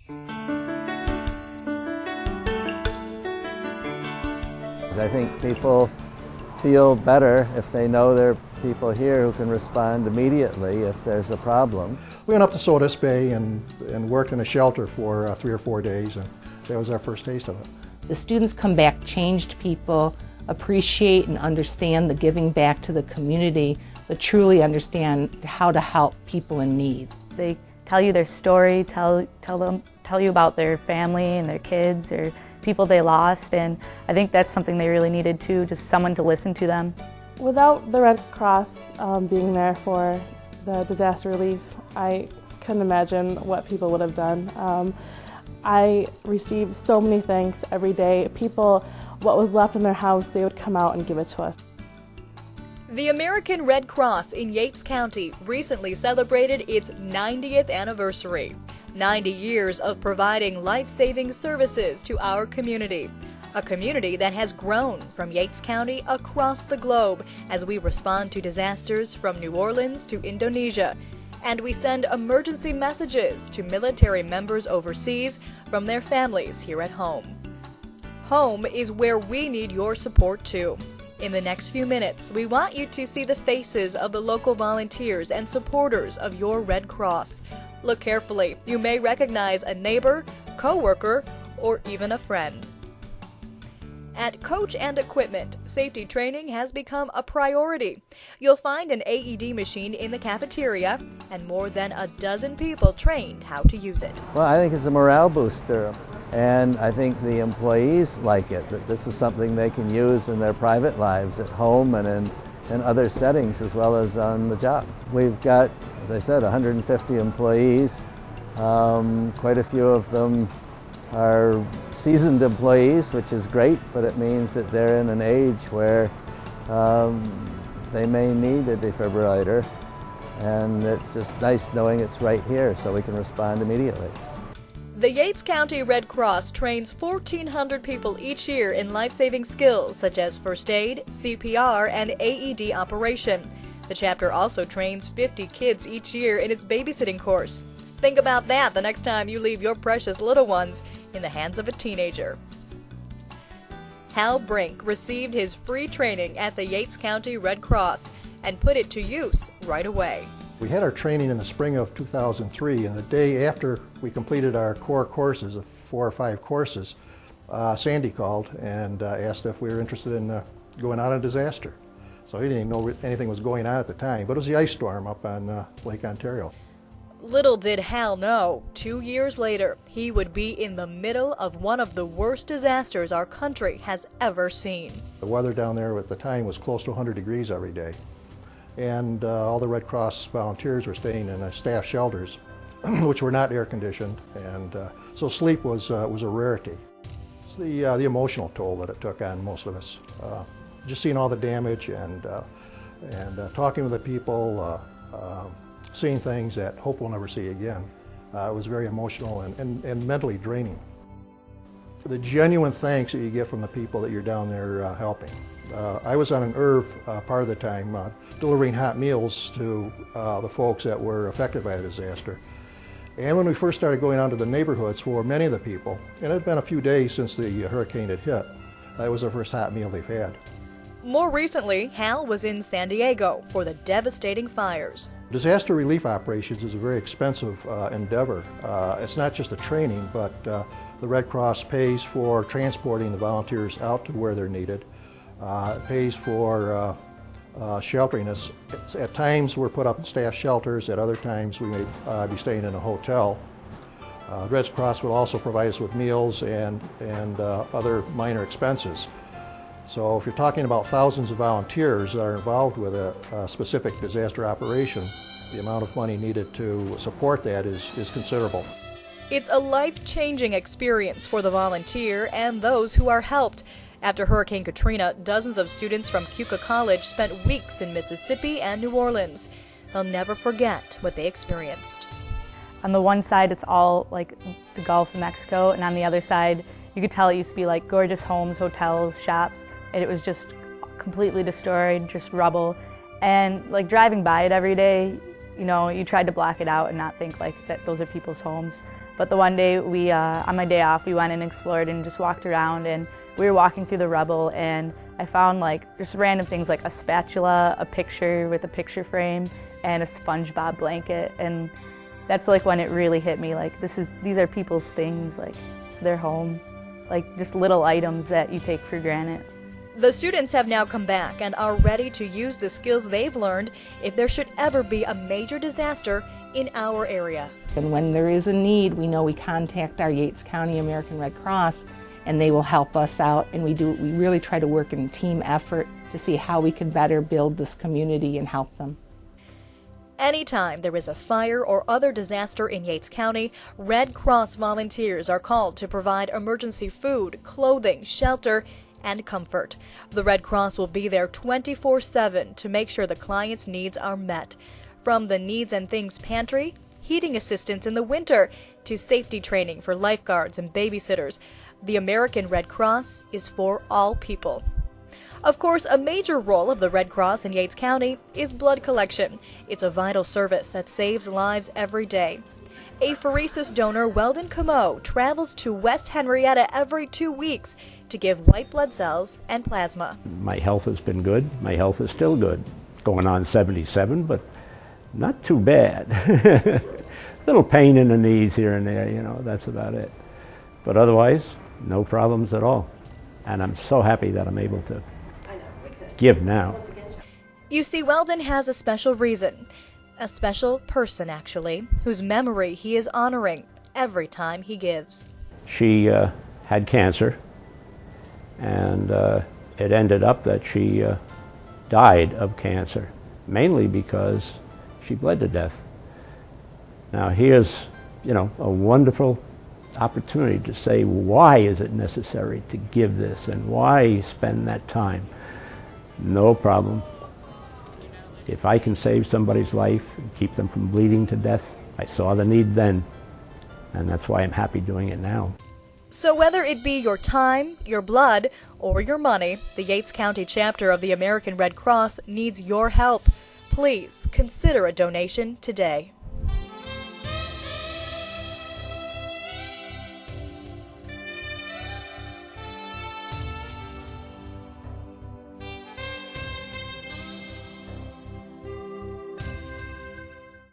I think people feel better if they know there are people here who can respond immediately if there's a problem. We went up to Sodus Bay and worked in a shelter for 3 or 4 days, and that was our first taste of it. The students come back changed people, appreciate and understand the giving back to the community, but truly understand how to help people in need. They tell you their story, tell you about their family and their kids or people they lost, and I think that's something they really needed too, just someone to listen to them. Without the Red Cross being there for the disaster relief, I couldn't imagine what people would have done. I received so many thanks every day. People, what was left in their house, they would come out and give it to us. The American Red Cross in Yates County recently celebrated its 90th anniversary. 90 years of providing life-saving services to our community. A community that has grown from Yates County across the globe as we respond to disasters from New Orleans to Indonesia. And we send emergency messages to military members overseas from their families here at home. Home is where we need your support too. In the next few minutes, we want you to see the faces of the local volunteers and supporters of your Red Cross. Look carefully. You may recognize a neighbor, co-worker, or even a friend. At Coach and Equipment, safety training has become a priority. You'll find an AED machine in the cafeteria and more than a dozen people trained how to use it. Well, I think it's a morale booster, and I think the employees like it, that this is something they can use in their private lives at home and in other settings as well as on the job. We've got, as I said, 150 employees. Quite a few of them are seasoned employees, which is great, but it means that they're in an age where they may need a defibrillator, and it's just nice knowing it's right here so we can respond immediately. The Yates County Red Cross trains 1,400 people each year in life-saving skills such as first aid, CPR, and AED operation. The chapter also trains 50 kids each year in its babysitting course. Think about that the next time you leave your precious little ones in the hands of a teenager. Hal Brink received his free training at the Yates County Red Cross and put it to use right away. We had our training in the spring of 2003, and the day after we completed our core courses, 4 or 5 courses, Sandy called and asked if we were interested in going out on a disaster. So he didn't even know anything was going on at the time, but it was the ice storm up on Lake Ontario. Little did Hal know, 2 years later, he would be in the middle of one of the worst disasters our country has ever seen. The weather down there at the time was close to 100 degrees every day. And all the Red Cross volunteers were staying in staff shelters, which were not air conditioned, and so sleep was a rarity. It's the emotional toll that it took on most of us. Just seeing all the damage and talking with the people, seeing things that hope we'll never see again. It was very emotional and mentally draining. The genuine thanks that you get from the people that you're down there helping. I was on an IRV part of the time, delivering hot meals to the folks that were affected by the disaster. And when we first started going out to the neighborhoods for many of the people, and it had been a few days since the hurricane had hit, it was the first hot meal they've had. More recently, Hal was in San Diego for the devastating fires. Disaster relief operations is a very expensive endeavor. It's not just the training, but the Red Cross pays for transporting the volunteers out to where they're needed. It pays for sheltering us. At times we're put up in staff shelters, at other times we may be staying in a hotel. The Red Cross will also provide us with meals and other minor expenses. So if you're talking about thousands of volunteers that are involved with a specific disaster operation, the amount of money needed to support that is considerable. It's a life-changing experience for the volunteer and those who are helped. After Hurricane Katrina, dozens of students from Keuka College spent weeks in Mississippi and New Orleans. They'll never forget what they experienced. On the one side, it's all like the Gulf of Mexico, and on the other side, you could tell it used to be like gorgeous homes, hotels, shops, and it was just completely destroyed, just rubble. And like driving by it every day, you know, you tried to block it out and not think like that those are people's homes. But the one day on my day off, we went and explored and just walked around, and we were walking through the rubble, and I found like just random things like a spatula, a picture with a picture frame, and a SpongeBob blanket. And that's like when it really hit me, like these are people's things, like it's their home, like just little items that you take for granted. The students have now come back and are ready to use the skills they've learned if there should ever be a major disaster in our area. And when there is a need, we know we contact our Yates County American Red Cross, and they will help us out. And we really try to work in a team effort to see how we can better build this community and help them. Anytime there is a fire or other disaster in Yates County, Red Cross volunteers are called to provide emergency food, clothing, shelter, and comfort. The Red Cross will be there 24/7 to make sure the client's needs are met. From the Needs and Things Pantry, heating assistance in the winter, to safety training for lifeguards and babysitters, the American Red Cross is for all people. Of course, a major role of the Red Cross in Yates County is blood collection. It's a vital service that saves lives every day. Apheresis donor Weldon Camo travels to West Henrietta every 2 weeks to give white blood cells and plasma. My health has been good. My health is still good. Going on 77, but not too bad. Little pain in the knees here and there, you know, that's about it. But otherwise, no problems at all. And I'm so happy that I'm able to give now. You see, Weldon has a special reason. A special person, actually, whose memory he is honoring every time he gives. She had cancer, and it ended up that she died of cancer, mainly because she bled to death. Now here's, you know, a wonderful opportunity to say, why is it necessary to give this, and why spend that time? No problem. If I can save somebody's life and keep them from bleeding to death, I saw the need then, and that's why I'm happy doing it now. So whether it be your time, your blood, or your money, the Yates County chapter of the American Red Cross needs your help. Please consider a donation today.